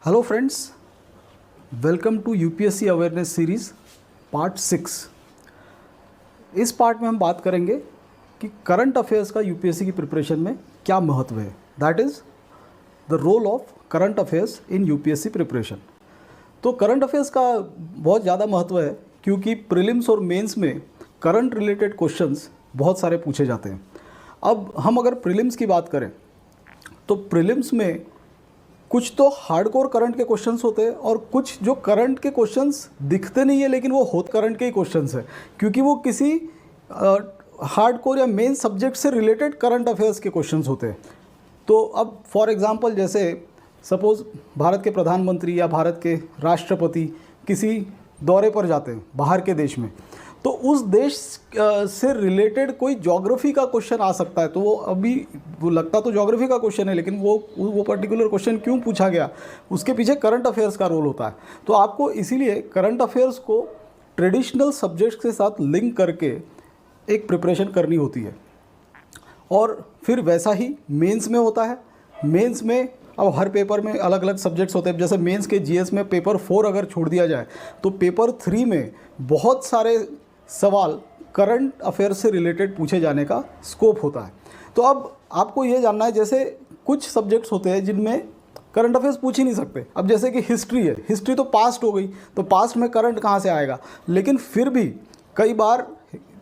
Hello friends, welcome to UPSC awareness series part 6। इस part में हम बात करेंगे कि करंट अफेयर्स का यूपीएससी की प्रिपरेशन में क्या महत्व है। That is the role of current affairs in UPSC preparation. तो करंट अफेयर्स का बहुत ज़्यादा महत्व है क्योंकि प्रीलिम्स और मेंस में करंट रिलेटेड क्वेश्चंस बहुत सारे पूछे जाते हैं। अब हम अगर प्रीलिम्स की बात करें तो प्रीलिम्स में कुछ तो हार्डकोर करंट के क्वेश्चंस होते हैं और कुछ जो करंट के क्वेश्चंस दिखते नहीं है लेकिन वो होत करंट के ही क्वेश्चंस है, क्योंकि वो किसी हार्डकोर या मेन सब्जेक्ट से रिलेटेड करंट अफेयर्स के क्वेश्चंस होते हैं। तो अब फॉर एग्जांपल जैसे सपोज़ भारत के प्रधानमंत्री या भारत के राष्ट्रपति किसी दौरे पर जाते हैं बाहर के देश में, तो उस देश से रिलेटेड कोई ज्योग्राफी का क्वेश्चन आ सकता है। तो वो लगता तो ज्योग्राफी का क्वेश्चन है, लेकिन वो पर्टिकुलर क्वेश्चन क्यों पूछा गया, उसके पीछे करंट अफेयर्स का रोल होता है। तो आपको इसीलिए करंट अफेयर्स को ट्रेडिशनल सब्जेक्ट्स के साथ लिंक करके एक प्रिपरेशन करनी होती है। और फिर वैसा ही मेंस में होता है। मेंस में अब हर पेपर में अलग अलग सब्जेक्ट्स होते हैं। जैसे मेंस के जीएस में पेपर 4 अगर छोड़ दिया जाए तो पेपर 3 में बहुत सारे सवाल करंट अफेयर्स से रिलेटेड पूछे जाने का स्कोप होता है। तो अब आपको ये जानना है, जैसे कुछ सब्जेक्ट्स होते हैं जिनमें करंट अफेयर्स पूछ ही नहीं सकते। अब जैसे कि हिस्ट्री है, हिस्ट्री तो पास्ट हो गई, तो पास्ट में करंट कहाँ से आएगा। लेकिन फिर भी कई बार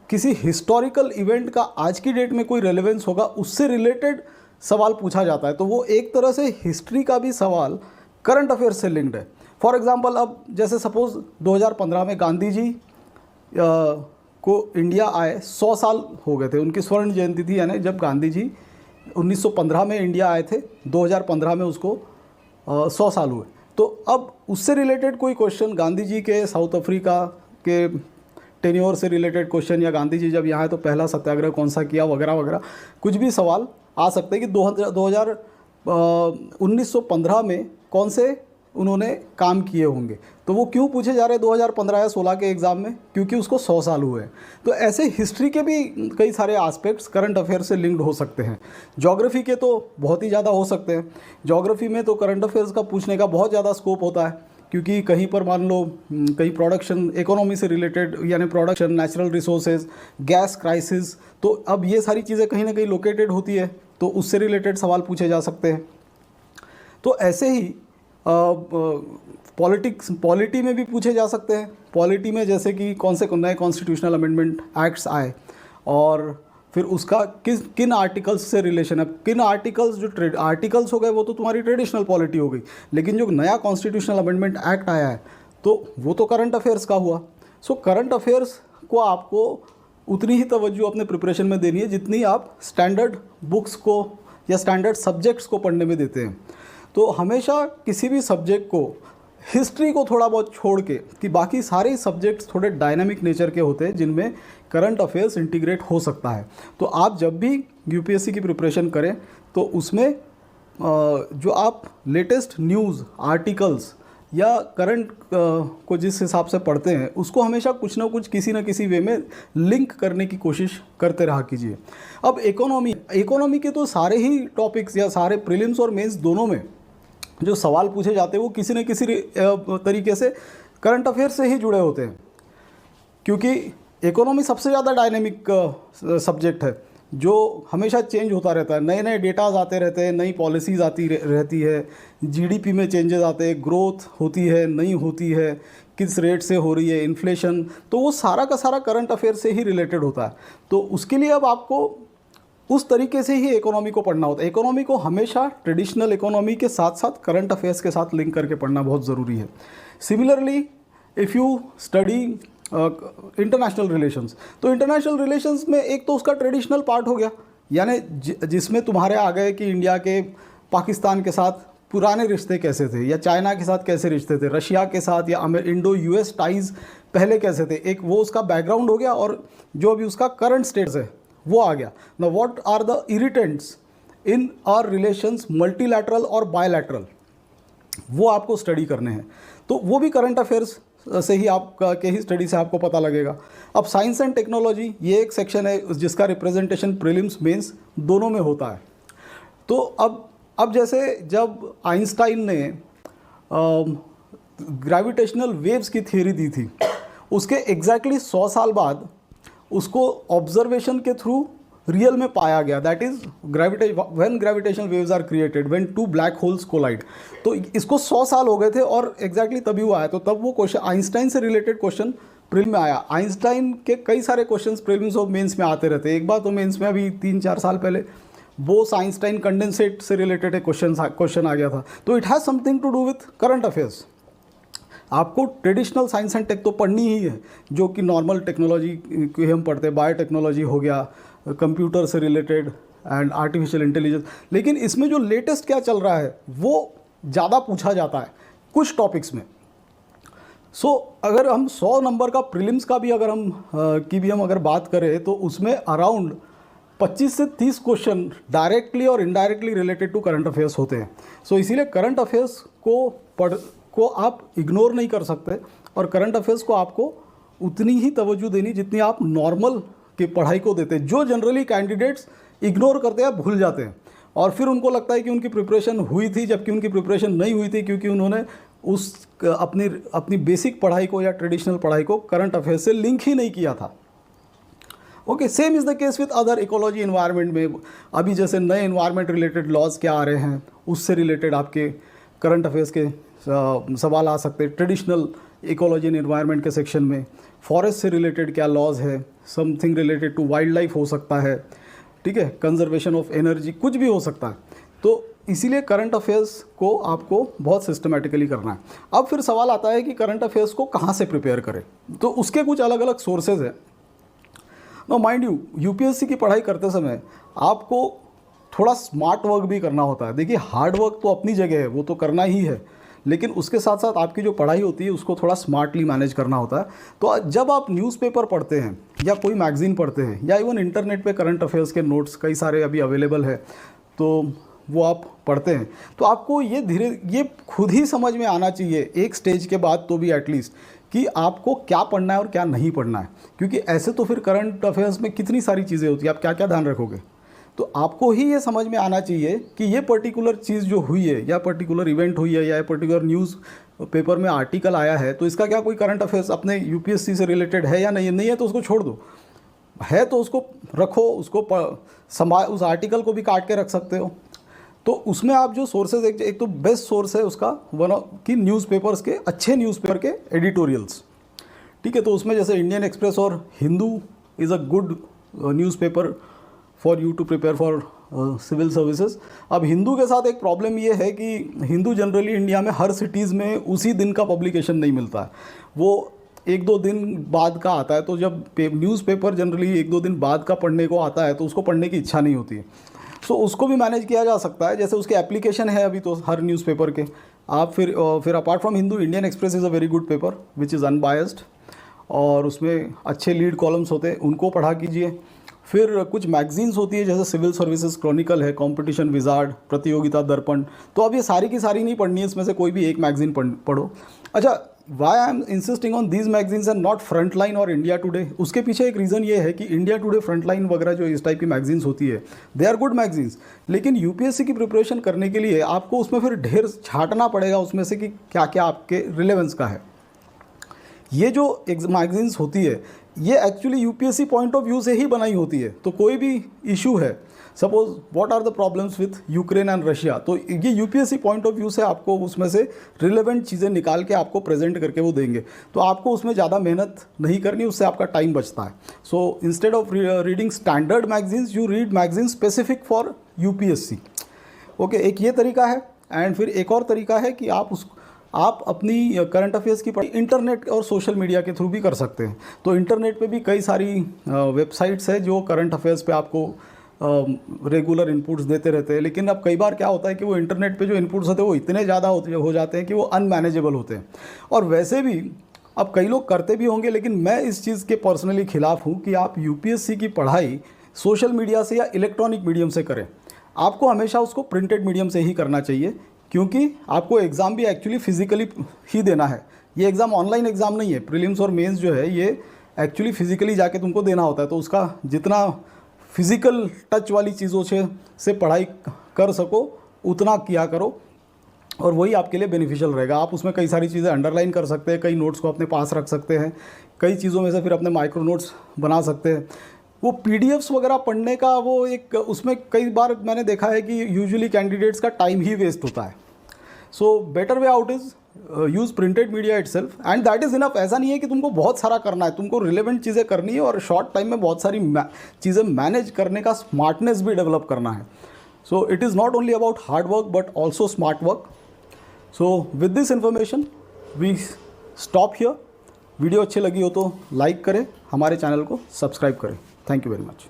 किसी हिस्टोरिकल इवेंट का आज की डेट में कोई रेलेवेंस होगा, उससे रिलेटेड सवाल पूछा जाता है। तो वो एक तरह से हिस्ट्री का भी सवाल करंट अफेयर्स से लिंक्ड है। फॉर एग्जांपल अब जैसे सपोज़ 2015 में गांधी जी को इंडिया आए 100 साल हो गए थे, उनकी स्वर्ण जयंती थी, यानी जब गांधी जी 1915 में इंडिया आए थे, 2015 में उसको 100 साल हुए। तो अब उससे रिलेटेड कोई क्वेश्चन, गांधी जी के साउथ अफ्रीका के टेन्योर से रिलेटेड क्वेश्चन, या गांधी जी जब यहाँ आए तो पहला सत्याग्रह कौन सा किया, वगैरह वगैरह, कुछ भी सवाल आ सकते हैं कि 1915 में कौन से उन्होंने काम किए होंगे। तो वो क्यों पूछे जा रहे हैं 2015 या 16 के एग्ज़ाम में, क्योंकि उसको 100 साल हुए हैं। तो ऐसे हिस्ट्री के भी कई सारे एस्पेक्ट्स करंट अफेयर से लिंक्ड हो सकते हैं। ज्योग्राफी के तो बहुत ही ज़्यादा हो सकते हैं। ज्योग्राफी में तो करंट अफेयर्स का पूछने का बहुत ज़्यादा स्कोप होता है, क्योंकि कहीं पर मान लो कहीं प्रोडक्शन इकोनॉमी से रिलेटेड, यानी production, natural resources, gas crisis, तो अब ये सारी चीज़ें कहीं ना कहीं लोकेटेड होती है, तो उससे रिलेटेड सवाल पूछे जा सकते हैं। तो ऐसे ही पॉलिटी में भी पूछे जा सकते हैं। पॉलिटी में जैसे कि कौन से नए कॉन्स्टिट्यूशनल अमेंडमेंट एक्ट्स आए और फिर उसका किन आर्टिकल्स से रिलेशन है। किन आर्टिकल्स, जो आर्टिकल्स हो गए वो तो तुम्हारी ट्रेडिशनल पॉलिटी हो गई, लेकिन जो नया कॉन्स्टिट्यूशनल अमेंडमेंट एक्ट आया है तो वो तो करंट अफेयर्स का हुआ। सो करंट अफेयर्स को आपको उतनी ही तवज्जो अपने प्रिपरेशन में देनी है जितनी आप स्टैंडर्ड बुक्स को या स्टैंडर्ड सब्जेक्ट्स को पढ़ने में देते हैं। तो हमेशा किसी भी सब्जेक्ट को, हिस्ट्री को थोड़ा बहुत छोड़ के, कि बाकी सारे सब्जेक्ट्स थोड़े डायनामिक नेचर के होते हैं जिनमें करंट अफेयर्स इंटीग्रेट हो सकता है। तो आप जब भी यूपीएससी की प्रिपरेशन करें तो उसमें जो आप लेटेस्ट न्यूज़ आर्टिकल्स या करंट को जिस हिसाब से पढ़ते हैं उसको हमेशा कुछ ना कुछ किसी न किसी वे में लिंक करने की कोशिश करते रहा कीजिए। अब इकोनॉमी के तो सारे ही टॉपिक्स या सारे प्रीलिम्स और मेंस दोनों में जो सवाल पूछे जाते हैं वो किसी न किसी तरीके से करंट अफेयर से ही जुड़े होते हैं, क्योंकि इकोनॉमी सबसे ज़्यादा डायनेमिक सब्जेक्ट है जो हमेशा चेंज होता रहता है। नए नए डेटाज आते रहते हैं, नई पॉलिसीज़ आती रहती है, जीडीपी में चेंजेस आते हैं, ग्रोथ होती है, नहीं होती है, किस रेट से हो रही है, इन्फ्लेशन, तो वो सारा का सारा करंट अफेयर से ही रिलेटेड होता है। तो उसके लिए अब आपको उस तरीके से ही इकोनॉमी को पढ़ना होता है। इकोनॉमी को हमेशा ट्रेडिशनल इकोनॉमी के साथ साथ करंट अफेयर्स के साथ लिंक करके पढ़ना बहुत ज़रूरी है। Similarly if you study international relations, तो इंटरनेशनल रिलेशंस में एक तो उसका ट्रेडिशनल पार्ट हो गया, यानी जिसमें तुम्हारे आ गए कि इंडिया के पाकिस्तान के साथ पुराने रिश्ते कैसे थे, या चाइना के साथ कैसे रिश्ते थे, रशिया के साथ या इंडो यूएस टाइज़ पहले कैसे थे, एक वो उसका बैकग्राउंड हो गया, और जो अभी उसका करंट स्टेटस है वो आ गया। Now what are the irritants in our relations, multilateral और बायलैटरल, वो आपको स्टडी करने हैं। तो वो भी करंट अफेयर्स से ही आपका के ही स्टडी से आपको पता लगेगा। अब साइंस एंड टेक्नोलॉजी ये एक सेक्शन है जिसका रिप्रेजेंटेशन प्रीलिम्स मेंस दोनों में होता है। तो अब जैसे जब आइंस्टाइन ने ग्रेविटेशनल वेव्स की थ्योरी दी थी, उसके एग्जैक्टली 100 साल बाद उसको ऑब्जर्वेशन के थ्रू रियल में पाया गया, that is when gravitational waves are created when two black holes collide. तो इसको 100 साल हो गए थे और एग्जैक्टली तभी हुआ है। तो तब वो क्वेश्चन आइंस्टाइन से रिलेटेड क्वेश्चन प्रीलिम में आया। आइंस्टाइन के कई सारे क्वेश्चंस प्रीलिम्स और मेंस में आते रहते हैं। एक बार तो मेंस में अभी 3-4 साल पहले बोस आइंस्टाइन कंडेंसेट से रिलेटेड एक क्वेश्चन आ गया था। तो it has something to do with current affairs. आपको ट्रेडिशनल साइंस एंड टेक तो पढ़नी ही है, जो कि नॉर्मल टेक्नोलॉजी की हम पढ़ते हैं, बायोटेक्नोलॉजी हो गया, कंप्यूटर से रिलेटेड एंड आर्टिफिशियल इंटेलिजेंस। लेकिन इसमें जो लेटेस्ट क्या चल रहा है वो ज़्यादा पूछा जाता है कुछ टॉपिक्स में। अगर हम 100 नंबर का प्रीलिम्स का भी अगर हम बात करें तो उसमें अराउंड 25 से 30 क्वेश्चन डायरेक्टली और indirectly related to current affairs होते हैं। इसीलिए करंट अफेयर्स को आप इग्नोर नहीं कर सकते, और करंट अफेयर्स को आपको उतनी ही तवज्जो देनी जितनी आप नॉर्मल की पढ़ाई को देते हैं, जो जनरली कैंडिडेट्स इग्नोर करते हैं, भूल जाते हैं और फिर उनको लगता है कि उनकी प्रिपरेशन हुई थी, जबकि उनकी प्रिपरेशन नहीं हुई थी, क्योंकि उन्होंने अपनी बेसिक पढ़ाई को या ट्रेडिशनल पढ़ाई को करंट अफेयर्स से लिंक ही नहीं किया था। Okay, same is the case with other ecology environment में। अभी जैसे नए इन्वायरमेंट रिलेटेड लॉज क्या आ रहे हैं, उससे रिलेटेड आपके करंट अफेयर्स के सवाल आ सकते हैं। ट्रेडिशनल इकोलॉजी एंड इन्वायरमेंट के सेक्शन में फॉरेस्ट से रिलेटेड क्या लॉज है, something related to wildlife हो सकता है, ठीक है, कंजर्वेशन ऑफ एनर्जी, कुछ भी हो सकता है। तो इसीलिए करंट अफेयर्स को आपको बहुत सिस्टमेटिकली करना है। अब फिर सवाल आता है कि करंट अफेयर्स को कहाँ से प्रिपेयर करें। तो उसके कुछ अलग अलग सोर्सेज हैं। नो माइंड यू, यूपीएससी की पढ़ाई करते समय आपको थोड़ा स्मार्ट वर्क भी करना होता है। देखिए, हार्ड वर्क तो अपनी जगह है, वो तो करना ही है, लेकिन उसके साथ साथ आपकी जो पढ़ाई होती है उसको थोड़ा स्मार्टली मैनेज करना होता है। तो जब आप न्यूज़पेपर पढ़ते हैं या कोई मैगज़ीन पढ़ते हैं या इवन इंटरनेट पे करंट अफेयर्स के नोट्स कई सारे अभी अवेलेबल है, तो वो आप पढ़ते हैं, तो आपको ये खुद ही समझ में आना चाहिए एक स्टेज के बाद तो भी एटलीस्ट, कि आपको क्या पढ़ना है और क्या नहीं पढ़ना है। क्योंकि ऐसे तो फिर करंट अफेयर्स में कितनी सारी चीज़ें होती हैं, आप क्या क्या ध्यान रखोगे। तो आपको ही ये समझ में आना चाहिए कि ये पर्टिकुलर चीज़ जो हुई है या पर्टिकुलर इवेंट हुई है या पर्टिकुलर न्यूज़ पेपर में आर्टिकल आया है, तो इसका क्या कोई करंट अफेयर्स अपने यूपीएससी से रिलेटेड है या नहीं है तो उसको छोड़ दो, है तो उसको रखो, उसको उस आर्टिकल को भी काट के रख सकते हो। तो उसमें आप जो सोर्सेज, एक तो बेस्ट सोर्स है उसका कि न्यूज़पेपर्स के, अच्छे न्यूज़पेपर के एडिटोरियल्स, ठीक है। तो उसमें जैसे इंडियन एक्सप्रेस और Hindu is a good newspaper for you to prepare for civil services. अब हिंदू के साथ एक प्रॉब्लम ये है कि हिंदू जनरली इंडिया में हर सिटीज़ में उसी दिन का पब्लिकेशन नहीं मिलता है, वो 1-2 दिन बाद का आता है। तो जब न्यूज़पेपर जनरली 1-2 दिन बाद का पढ़ने को आता है तो उसको पढ़ने की इच्छा नहीं होती है। सो उसको भी मैनेज किया जा सकता है, जैसे उसके एप्लीकेशन है अभी तो हर न्यूज़पेपर के। आप फिर apart from Hindu, Indian express is a very good paper which is unbiased, और उसमें अच्छे लीड कॉलम्स होते हैं, उनको पढ़ा कीजिए। फिर कुछ मैगजीन्स होती है जैसे सिविल सर्विसेज क्रॉनिकल है, कंपटीशन विजार्ड, प्रतियोगिता दर्पण। तो अब ये सारी की सारी नहीं पढ़नी है, इसमें से कोई भी एक मैगजीन पढ़ो। अच्छा, why I am insisting on these magazines and not Frontline और इंडिया टुडे, उसके पीछे एक रीज़न ये है कि इंडिया टुडे, फ्रंटलाइन वगैरह जो इस टाइप की मैगजीन्स होती है, दे आर गुड मैगजीन्स, लेकिन यूपीएससी की प्रिपरेशन करने के लिए आपको उसमें फिर ढेर छांटना पड़ेगा उसमें से कि क्या क्या आपके रिलेवेंस का है। ये जो मैगजीन्स होती है ये actually UPSC point of view से ही बनाई होती है। तो कोई भी इशू है, suppose what are the problems with Ukraine and Russia, तो ये यूपीएससी पॉइंट ऑफ व्यू से आपको उसमें से रिलेवेंट चीज़ें निकाल के आपको प्रेजेंट करके वो देंगे। तो आपको उसमें ज़्यादा मेहनत नहीं करनी, उससे आपका टाइम बचता है। So instead of reading standard magazines, you read magazine specific for UPSC. Okay, एक ये तरीका है। एंड फिर एक और तरीका है कि आप अपनी करंट अफेयर्स की पढ़ाई इंटरनेट और सोशल मीडिया के थ्रू भी कर सकते हैं। तो इंटरनेट पे भी कई सारी वेबसाइट्स है जो करंट अफेयर्स पे आपको रेगुलर इनपुट्स देते रहते हैं। लेकिन अब कई बार क्या होता है कि वो इंटरनेट पे जो इनपुट्स होते हैं वो इतने ज़्यादा हो जाते हैं कि वो अनमैनेजेबल होते हैं। और वैसे भी अब कई लोग करते भी होंगे, लेकिन मैं इस चीज़ के पर्सनली ख़िलाफ़ हूँ कि आप यूपीएससी की पढ़ाई सोशल मीडिया से या इलेक्ट्रॉनिक मीडियम से करें। आपको हमेशा उसको प्रिंटेड मीडियम से ही करना चाहिए, क्योंकि आपको एग्ज़ाम भी एक्चुअली फिजिकली ही देना है। ये एग्ज़ाम ऑनलाइन एग्ज़ाम नहीं है। प्रीलिम्स और मेंस जो है ये एक्चुअली फिज़िकली जाके तुमको देना होता है, तो उसका जितना फिज़िकल टच वाली चीज़ों से पढ़ाई कर सको उतना किया करो, और वही आपके लिए बेनिफिशियल रहेगा। आप उसमें कई सारी चीज़ें अंडरलाइन कर सकते हैं, कई नोट्स को अपने पास रख सकते हैं, कई चीज़ों में से फिर अपने माइक्रो नोट्स बना सकते हैं। वो पीडीएफ्स वगैरह पढ़ने का वो एक, उसमें कई बार मैंने देखा है कि यूजुअली कैंडिडेट्स का टाइम ही वेस्ट होता है। So better way out is use printed media itself and that is enough. ऐसा नहीं है कि तुमको बहुत सारा करना है, तुमको रिलेवेंट चीज़ें करनी है और शॉर्ट टाइम में बहुत सारी चीज़ें मैनेज करने का स्मार्टनेस भी डेवलप करना है। So it is not only about hard work but also smart work. So with this information we stop here. Video अच्छी लगी हो तो लाइक करें, हमारे चैनल को सब्सक्राइब करें। Thank you very much.